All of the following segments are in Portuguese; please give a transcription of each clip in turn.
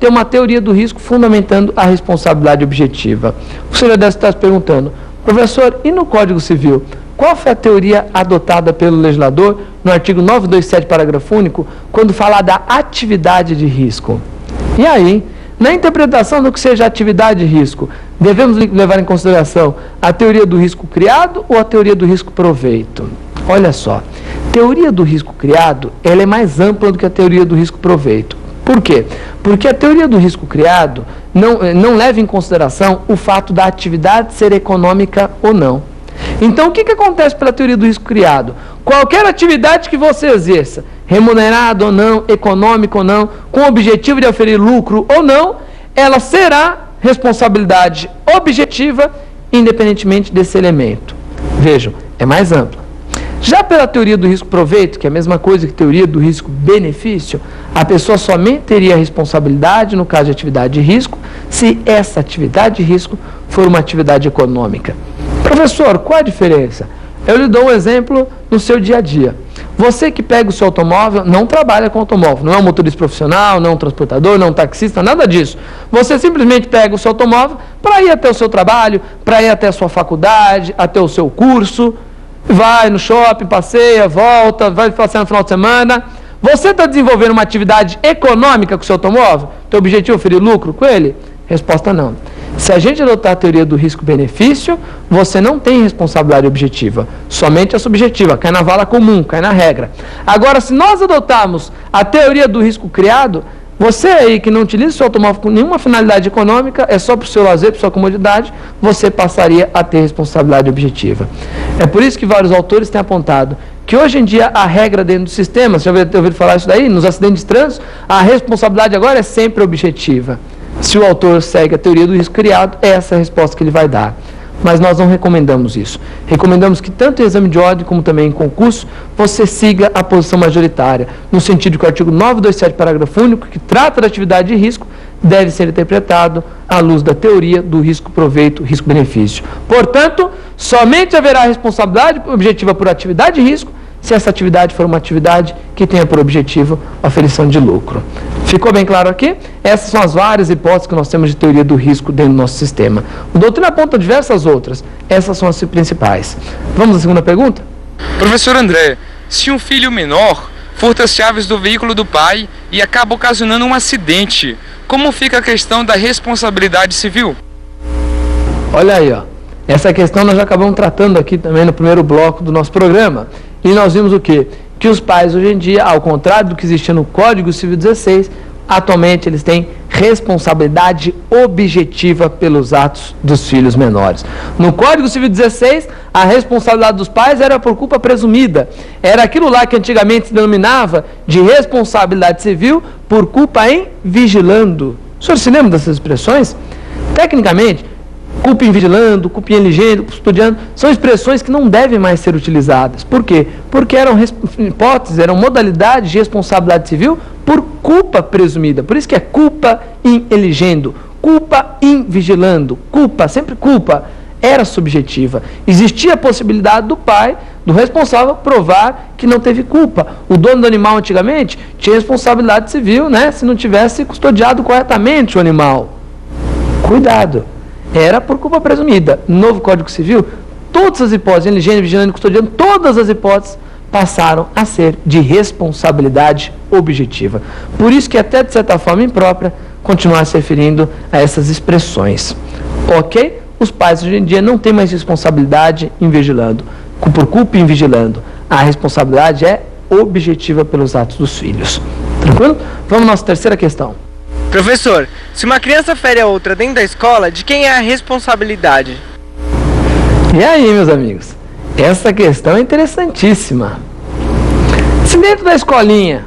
ter uma teoria do risco fundamentando a responsabilidade objetiva. Você já deve estar se perguntando, professor, e no Código Civil, qual foi a teoria adotada pelo legislador no artigo 927, parágrafo único, quando fala da atividade de risco? E aí, na interpretação do que seja atividade de risco, devemos levar em consideração a teoria do risco criado ou a teoria do risco proveito? Olha só, teoria do risco criado, ela é mais ampla do que a teoria do risco proveito. Por quê? Porque a teoria do risco criado não leva em consideração o fato da atividade ser econômica ou não. Então, o que acontece pela teoria do risco criado? Qualquer atividade que você exerça, remunerada ou não, econômica ou não, com o objetivo de oferir lucro ou não, ela será responsabilidade objetiva, independentemente desse elemento. Vejam, é mais ampla. Já pela teoria do risco proveito, que é a mesma coisa que teoria do risco benefício, a pessoa somente teria responsabilidade no caso de atividade de risco, se essa atividade de risco for uma atividade econômica. Professor, qual a diferença? Eu lhe dou um exemplo no seu dia a dia. Você que pega o seu automóvel, não trabalha com automóvel, não é um motorista profissional, não é um transportador, não é um taxista, nada disso. Você simplesmente pega o seu automóvel para ir até o seu trabalho, para ir até a sua faculdade, até o seu curso, vai no shopping, passeia, volta, vai passear no final de semana. Você está desenvolvendo uma atividade econômica com o seu automóvel? Teu objetivo é oferir lucro com ele? Resposta não. Se a gente adotar a teoria do risco-benefício, você não tem responsabilidade objetiva, somente a subjetiva, cai na vala comum, cai na regra. Agora, se nós adotarmos a teoria do risco criado, você aí que não utiliza o seu automóvel com nenhuma finalidade econômica, é só para o seu lazer, para a sua comodidade, você passaria a ter responsabilidade objetiva. É por isso que vários autores têm apontado que hoje em dia a regra dentro do sistema, você já ouviu falar isso daí, nos acidentes de trânsito, a responsabilidade agora é sempre objetiva. Se o autor segue a teoria do risco criado, é essa a resposta que ele vai dar. Mas nós não recomendamos isso. Recomendamos que tanto em exame de ordem como também em concurso, você siga a posição majoritária, no sentido que o artigo 927, parágrafo único, que trata da atividade de risco, deve ser interpretado à luz da teoria do risco-proveito, risco-benefício. Portanto, somente haverá responsabilidade objetiva por atividade de risco, se essa atividade for uma atividade que tenha por objetivo a aferição de lucro. Ficou bem claro aqui? Essas são as várias hipóteses que nós temos de teoria do risco dentro do nosso sistema. O doutrina aponta diversas outras. Essas são as principais. Vamos à segunda pergunta? Professor André, se um filho menor furta as chaves do veículo do pai e acaba ocasionando um acidente, como fica a questão da responsabilidade civil? Olha aí, ó. Essa questão nós já acabamos tratando aqui também no primeiro bloco do nosso programa. E nós vimos o quê? Que os pais hoje em dia, ao contrário do que existia no Código Civil 16, atualmente eles têm responsabilidade objetiva pelos atos dos filhos menores. No Código Civil 16, a responsabilidade dos pais era por culpa presumida. Era aquilo lá que antigamente se denominava de responsabilidade civil por culpa em vigilando. O senhor se lembra dessas expressões? Tecnicamente, culpa em vigilando, culpa em eligendo, custodiando, são expressões que não devem mais ser utilizadas. Por quê? Porque eram hipóteses, eram modalidades de responsabilidade civil por culpa presumida. Por isso que é culpa em eligendo, culpa em vigilando, culpa, sempre culpa, era subjetiva. Existia a possibilidade do pai, do responsável, provar que não teve culpa. O dono do animal antigamente tinha responsabilidade civil, né, se não tivesse custodiado corretamente o animal. Cuidado. Era por culpa presumida. No novo Código Civil, todas as hipóteses, eligendo, vigilando, custodiando, todas as hipóteses passaram a ser de responsabilidade objetiva. Por isso que até de certa forma imprópria continuar se referindo a essas expressões. Ok? Os pais hoje em dia não têm mais responsabilidade em vigilando, por culpa em vigilando. A responsabilidade é objetiva pelos atos dos filhos. Tranquilo? Vamos à nossa terceira questão. Professor, se uma criança fere a outra dentro da escola, de quem é a responsabilidade? E aí, meus amigos? Essa questão é interessantíssima. Se dentro da escolinha,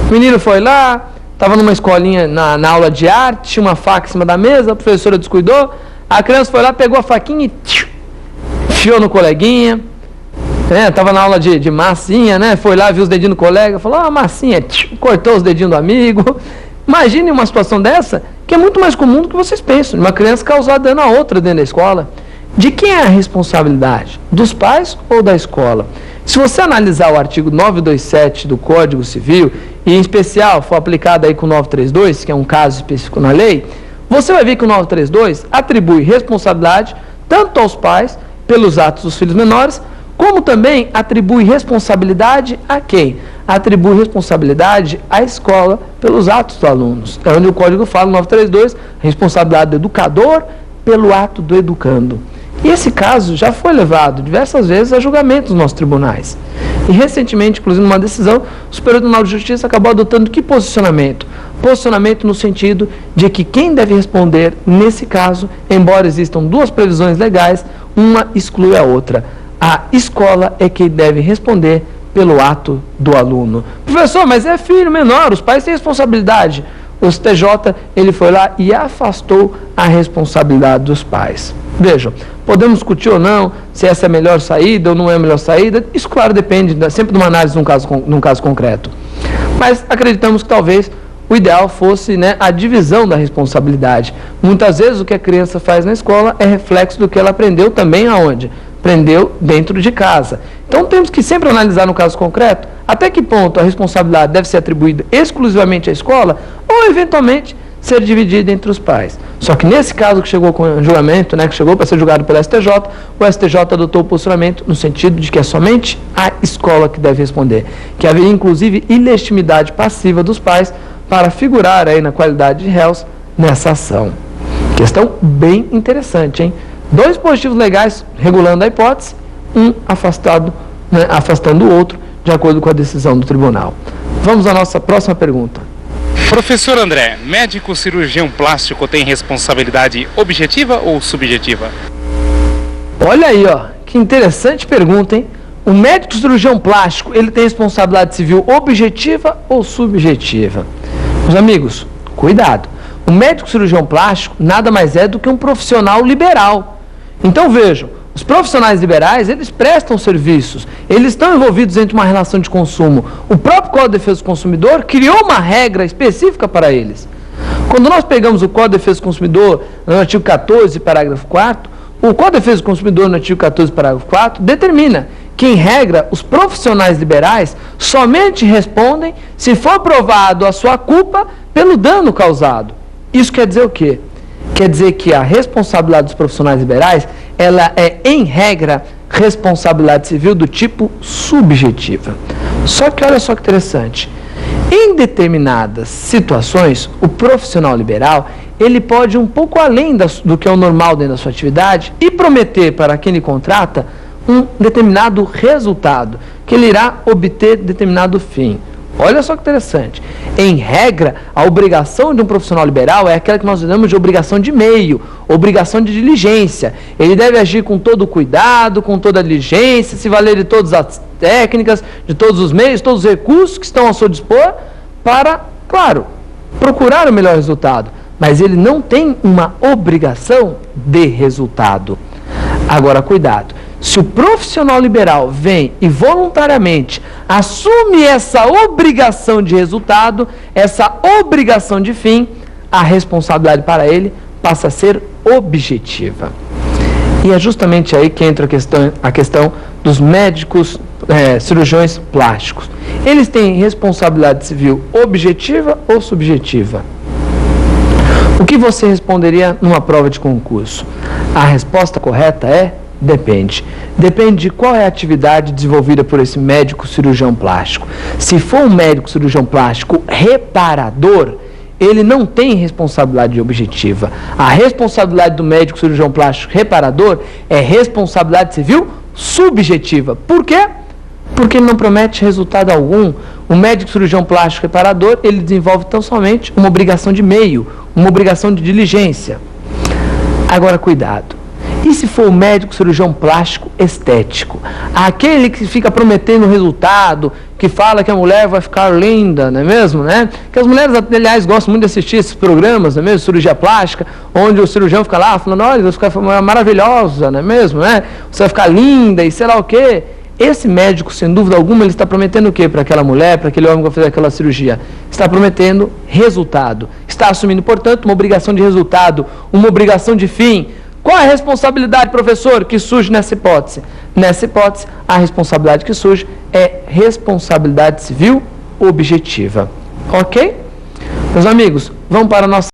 o menino foi lá, estava numa escolinha na aula de arte, tinha uma faca em cima da mesa, a professora descuidou, a criança foi lá, pegou a faquinha e enfiou no coleguinha, estava na aula de massinha, né? Foi lá, viu os dedinhos do colega, falou, massinha, cortou os dedinhos do amigo. Imagine uma situação dessa, que é muito mais comum do que vocês pensam, uma criança causar dano a outra dentro da escola. De quem é a responsabilidade? Dos pais ou da escola? Se você analisar o artigo 927 do Código Civil e em especial for aplicada aí com o 932, que é um caso específico na lei, você vai ver que o 932 atribui responsabilidade tanto aos pais pelos atos dos filhos menores, como também atribui responsabilidade a quem? Atribui responsabilidade à escola pelos atos dos alunos. É onde o Código fala, 932, responsabilidade do educador pelo ato do educando. E esse caso já foi levado diversas vezes a julgamento nos nossos tribunais. E recentemente, inclusive numa decisão, o Superior Tribunal de Justiça acabou adotando que posicionamento? Posicionamento no sentido de que quem deve responder nesse caso, embora existam duas previsões legais, uma exclui a outra. A escola é quem deve responder pelo ato do aluno. Professor, mas é filho menor, os pais têm responsabilidade. O STJ, ele foi lá e afastou a responsabilidade dos pais. Vejam, podemos discutir ou não se essa é a melhor saída ou não é a melhor saída. Isso, claro, depende sempre de uma análise num caso concreto. Mas acreditamos que talvez o ideal fosse, né, a divisão da responsabilidade. Muitas vezes o que a criança faz na escola é reflexo do que ela aprendeu também aonde? Aprendeu dentro de casa. Então temos que sempre analisar no caso concreto até que ponto a responsabilidade deve ser atribuída exclusivamente à escola ou eventualmente ser dividida entre os pais. Só que nesse caso que chegou com o julgamento, né, que chegou para ser julgado pelo STJ, o STJ adotou o posicionamento no sentido de que é somente a escola que deve responder, que haveria inclusive ilegitimidade passiva dos pais para figurar aí na qualidade de réus nessa ação. Questão bem interessante, hein? 2 positivos legais regulando a hipótese, um afastado, né, afastando o outro, de acordo com a decisão do tribunal. Vamos à nossa próxima pergunta. Professor André, médico cirurgião plástico tem responsabilidade objetiva ou subjetiva? Olha aí, ó, que interessante pergunta, hein? O médico cirurgião plástico, ele tem responsabilidade civil objetiva ou subjetiva? Meus amigos, cuidado. O médico cirurgião plástico nada mais é do que um profissional liberal. Então vejam, os profissionais liberais, eles prestam serviços, eles estão envolvidos dentro de uma relação de consumo. O próprio Código de Defesa do Consumidor criou uma regra específica para eles. Quando nós pegamos o Código de Defesa do Consumidor, no artigo 14, parágrafo 4º, o Código de Defesa do Consumidor, no artigo 14, parágrafo 4º, determina que, em regra, os profissionais liberais somente respondem se for provado a sua culpa pelo dano causado. Isso quer dizer o quê? Quer dizer que a responsabilidade dos profissionais liberais, ela é, em regra, responsabilidade civil do tipo subjetiva. Só que olha só que interessante. Em determinadas situações, o profissional liberal, ele pode ir um pouco além do que é o normal dentro da sua atividade e prometer para quem lhe contrata um determinado resultado, que ele irá obter determinado fim. Olha só que interessante. Em regra, a obrigação de um profissional liberal é aquela que nós chamamos de obrigação de meio, obrigação de diligência. Ele deve agir com todo o cuidado, com toda a diligência, se valer de todas as técnicas, de todos os meios, todos os recursos que estão ao seu dispor para, claro, procurar o melhor resultado. Mas ele não tem uma obrigação de resultado. Agora, cuidado. Se o profissional liberal vem e voluntariamente assume essa obrigação de resultado, essa obrigação de fim, a responsabilidade para ele passa a ser objetiva. E é justamente aí que entra a questão dos médicos cirurgiões plásticos. Eles têm responsabilidade civil objetiva ou subjetiva? O que você responderia numa prova de concurso? A resposta correta é: depende. Depende de qual é a atividade desenvolvida por esse médico cirurgião plástico. Se for um médico cirurgião plástico reparador, ele não tem responsabilidade objetiva. A responsabilidade do médico cirurgião plástico reparador é responsabilidade civil subjetiva. Por quê? Porque ele não promete resultado algum. O médico cirurgião plástico reparador, ele desenvolve tão somente uma obrigação de meio, uma obrigação de diligência. Agora, cuidado. E se for o médico cirurgião plástico estético? Aquele que fica prometendo resultado, que fala que a mulher vai ficar linda, não é mesmo? Né? Que as mulheres, aliás, gostam muito de assistir esses programas, não é mesmo? Cirurgia plástica, onde o cirurgião fica lá falando: olha, você vai ficar maravilhosa, não é mesmo? Né? Você vai ficar linda e sei lá o quê. Esse médico, sem dúvida alguma, ele está prometendo o quê para aquela mulher, para aquele homem que vai fazer aquela cirurgia? Está prometendo resultado. Está assumindo, portanto, uma obrigação de resultado, uma obrigação de fim. Qual é a responsabilidade, professor, que surge nessa hipótese? Nessa hipótese, a responsabilidade que surge é responsabilidade civil objetiva. Ok? Meus amigos, vamos para a nossa